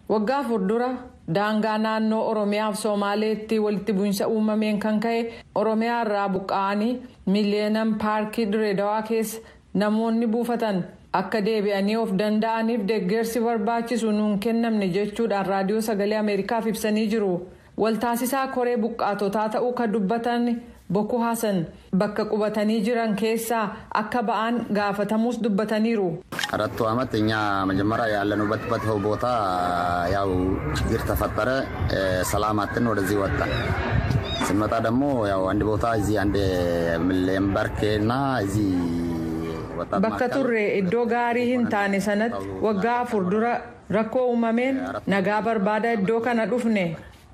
Waggaa fuuldura daangaa naannoo Oromiyaa fi Somaaleetti walitti bu'insa uumameen kan ka'e Oromiyaa irraa buqqa'anii Millennium Paarkii Dirreedawaa keessa namoonni buufatan akka deebi'anii of danda'aniif deeggarsi barbaachisu nuun kennamne jechuudhaan raadiyoo sagalee Ameerikaaf ibsanii jiru. Waltaasisaa koree buqqaatotaa ta'uu kan dubbatan Boko Hasan bakka qubatanii jiran keessaa akka ba'an gaafatamuus dubbataniiru. አራቱ ዓመት እኛ መጀመሪያ ያለንበት ቦታ ያው ችግር ተፈጠረ ሰላማትን ወደዚህ ወጣ ስንመጣ ደግሞ ያው አንድ ቦታ እዚህ አንድ ምሌምበርኬና እዚህ ወጣ bakka turre iddoo gaarii hin taane sanatti waggaa fuuldura rakkoo uumameen nagaa barbaada iddoo kana dhufne.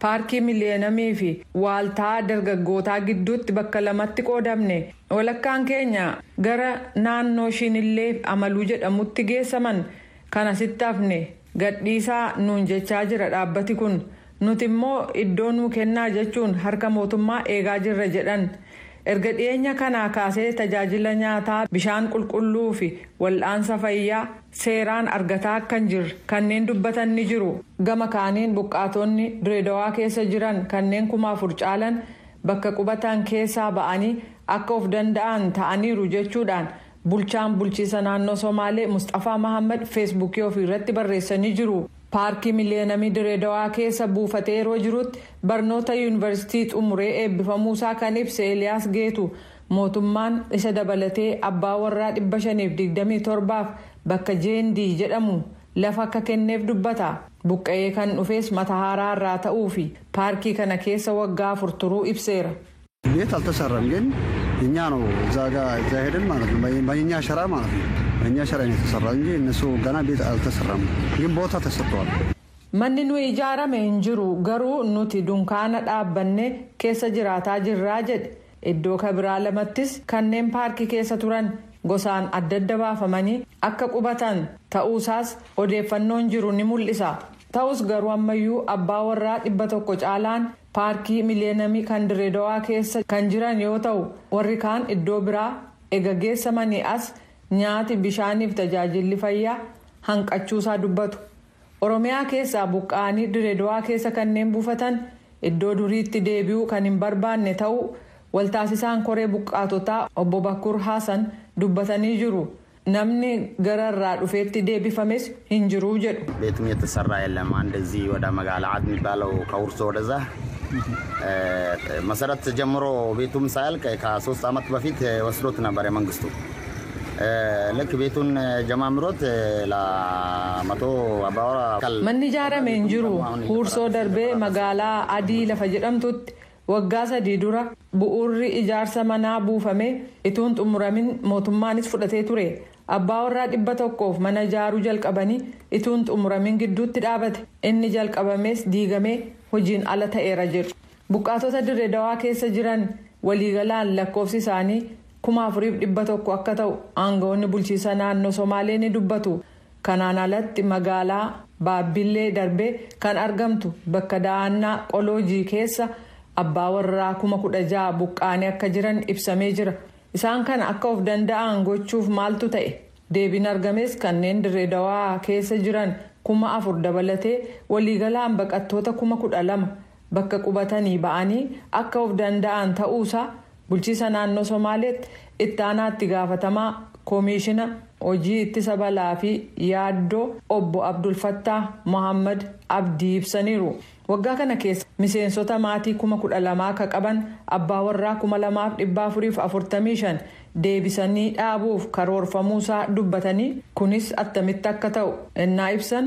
Paarkii Millenniumii fi waaltaa dargaggootaa gidduutti bakka lamatti qoodamne walakkaan keenya gara naannoo Shinillee Amaluu jedhamutti geessaman kan asitti hafne gadhiisaa nuun jechaa jira dhaabbati kun nuti immoo iddoo nuu kennaa jechuun harka mootummaa eegaa jirra jedhan. Erga dhiyeenya kanaa kaasee tajaajila nyaataa bishaan qulqulluu fi wal'aansa fayyaa seeraan argataa kan jirre kanneen dubbatan ni jiru. Gama kaaniin buqqaatonni Dirreedawaa keessa jiran kanneen 4,000 caalan bakka qubatan keessaa ba'anii akka of danda'an ta'aniiru jechuudhaan bulchaan bulchiisa naannoo Somaalee Mustafaa Mahammad feesbuukii ofiirratti barreessanii jiru. Paarkii Millenniumii Dirreedawaa keessa buufatee yeroo jirutti barnoota yuunivarsiitii xumuree eebbifamuusaa kan ibse Eliyaas Geetu mootummaan isa dabalatee abbaa warraa 527f bakka Jeendii jedhamu lafa akka kenneef dubbata. Buqqa'ee kan dhufes Matahaaraa irraa ta'uu fi paarkii kana keessa waggaa 4 turuu ibseera. ቤት አልተሰራም ግን እኛ ነው እዛ ሄደን ማለት ነው በእኛ ሸራ ማለት ነው በእኛ ሸራ ነው የተሰራ እንጂ እነሱ ገና ቤት አልተሰራም ግን ቦታ ተሰጥቷል። Manni nu ijaarame hin jiru garuu nuti dunkaana dhaabbanne keessa jiraataa jirraa jedhe. Iddoo kabiraa lamattis kanneen paarkii keessa turan gosaan adda adda baafamanii akka qubatan ta'uusaas odeeffannoon jiru ni mul'isa. Ta'us garuu ammayyuu abbaa warraa 100 caalaan paarkii Millenniumii kan Dirreedawaa keessa kan jiran yoo ta'u warri kaan iddoo biraa eegaggeessamanii as nyaati bishaaniif tajaajilli fayyaa hanqachuusaa dubbatu. Oromiyaa keessaa buqqa'anii Dirreedawaa keessa kanneen buufatan iddoo duriitti deebi'uu kan hin barbaanne ta'uu waltaasisaan koree buqqaatotaa obbo Bakkur Hasan dubbatanii jiru. Namni gararraa dhufeetti deebifames hin jiru jedhu. ቤቱም የተሰራ የለም እንደዚህ ወደ መጋላ አድ የሚባለው ከውርሶ ወደዛ መሰረት ጀምሮ ቤቱም ሳያልቅ ከ3 ዓመት በፊት ወስዶት ነበር መንግስቱ ልክ ቤቱን ጀማምሮት ለመቶ አባወራ manni ijaarame hin jiru huursoo darbee magaalaa adii lafa jedhamtutti waggaa 3 dura bu'uurri ijaarsa manaa buufame ituun xumuramin mootummaanis fudhatee ture. Abbaa warraa 100f mana ijaaruu jalqabanii ituun xumuramin gidduutti dhaabate inni jalqabames diigamee hojiin ala ta'eera jedhu. Buqqaatota Dirreedawaa keessa jiran waliigalaan lakkoofsi isaanii 4,100 akka ta'u aangawoonni bulchiisa naannoo Somaalee ni dubbatu. Kanaan alatti magaalaa Baabbillee darbee kan argamtu bakka da'annaa Qoloojii keessa abbaa warraa 16,000 buqqaanii akka jiran ibsamee jira. Isaan kana akka of danda'an gochuuf maaltu ta'e deebiin argames kanneen Dirreedawaa keessa jiran 4,000 dabalatee waliigalaan baqattoota 12,000 bakka qubatanii ba'anii akka of danda'an ta'uusaa bulchiisa naannoo Somaaleetti ittaanaatti gaafatamaa koomishina hojii ittisa balaa fi yaaddoo obbo Abdul Fattah Mohammad Abdii ibsaniiru. Waggaa kana keessa miseensota maatii 12,000 akka qaban abbaa warraa 2,445 deebisanii dhaabuuf karoorfamuusaa dubbatanii kunis attamitti akka ta'u innaa ibsan.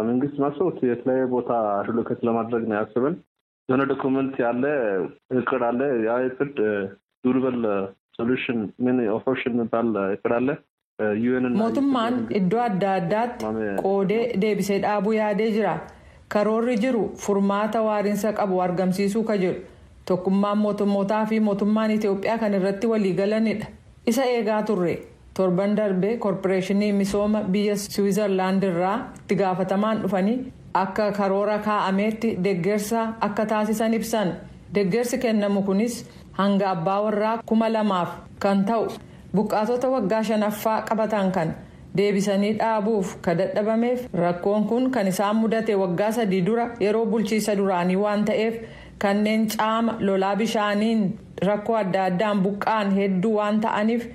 መንግስት ማሰውት የተለያየ ቦታ ሪሎኬት ለማድረግ ነው ያስበን የሆነ ዶክመንት ያለ እቅድ አለ ያ እቅድ ዱራብል ሶሉሽን ምን ኦፕሽን ባል እቅድ አለ mootummaan iddoo adda addaatti qoodee deebisee dhaabuu yaadee jira. Karoorri jiru furmaata waariinsa qabu argamsiisuu ka jedhu tokkummaan mootummootaa fi mootummaan Itoophiyaa kan irratti waliigalanidha. Isa eegaa turre torban darbee koorporeeshinii misooma biyya Switzerland irraa itti gaafatamaan dhufanii akka karoora kaa'ameetti deeggarsa akka taasisan ibsan. Deeggarsi kennamu kunis hanga abbaa warraa 2,000 kan ta'u buqqaatota waggaa 5ffaa qabatan kan deebisanii dhaabuuf kadadhabameef rakkoon kun kan isaan mudate waggaa 3 dura yeroo bulchiisa duraanii waan ta'eef kanneen caama lolaa bishaaniin rakkoo adda addaan buqqaan hedduu waan ta'aniif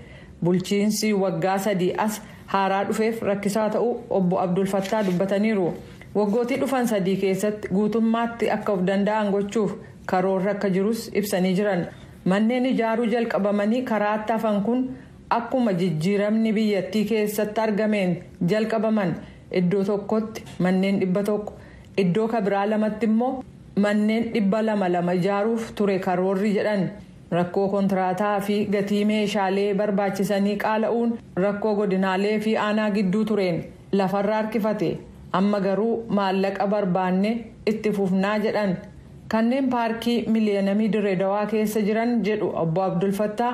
bulchiinsi waggaa 3 as haaraa dhufeef rakkisaa ta'uu obbo Abdul Fattaa dubbataniiru. Waggootii dhufan 3 keessatti guutummaatti akka of danda'an gochuuf karoorri akka jirus ibsanii jiran. Manneen ijaaruu jalqabamanii karaatti hafan kun akkuma jijjiiramni biyyattii keessatti argameen jalqabaman iddoo tokkotti manneen 100 iddoo kabiraa lamatti immoo manneen 200 ijaaruuf ture karoorri jedhan. Rakkoo kontiraataa fi gatii meeshaalee barbaachisanii qaala'uun rakkoo godinaalee fi aanaa gidduu tureen lafarra harkifate. Amma garuu maallaqa barbaanne itti fufnaa jedhan. Kanneen paarkii miiliyoonamii Dirree Dawaa keessa jiran jedhu obbo Abdul Fattaa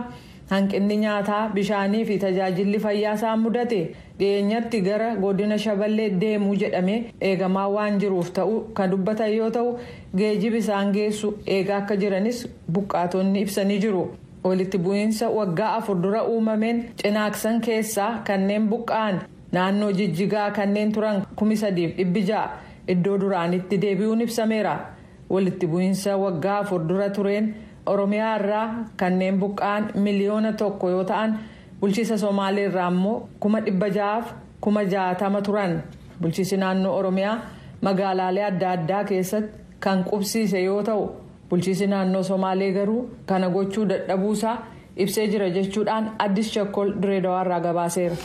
hanqinni nyaataa bishaanii fi tajaajilli fayyaa isaan mudate dhiyeenyatti gara godina Shaballee deemuu jedhamee eegamaa waan jiruuf ta'uu kan dubbatan yoo ta'u geejjibi isaan geessu eegaa akka jiranis buqqaatonni ibsanii jiru. Walitti bu'iinsa waggaa 4 dura uumameen Cinaaksan keessaa kanneen buqqa'an naannoo Jijjigaa kanneen turan 3,600 iddoo duraanitti deebi'uun ibsameera. Walitti bu'iinsa waggaa 4 dura tureen Oromiyaa irraa kanneen buqqa'an miliyoona 1 yoo ta'an bulchiisa Somaalee irraa immoo 660,000 turan. Bulchiisi naannoo Oromiyaa magaalaalee adda addaa keessatti kan qubsiise yoo ta'u bulchiisi naannoo Somaalee garuu kana gochuu dadhabuusaa ibsee jira jechuudhaan Addis Chakkol Dirree Dawaa irraa gabaaseera.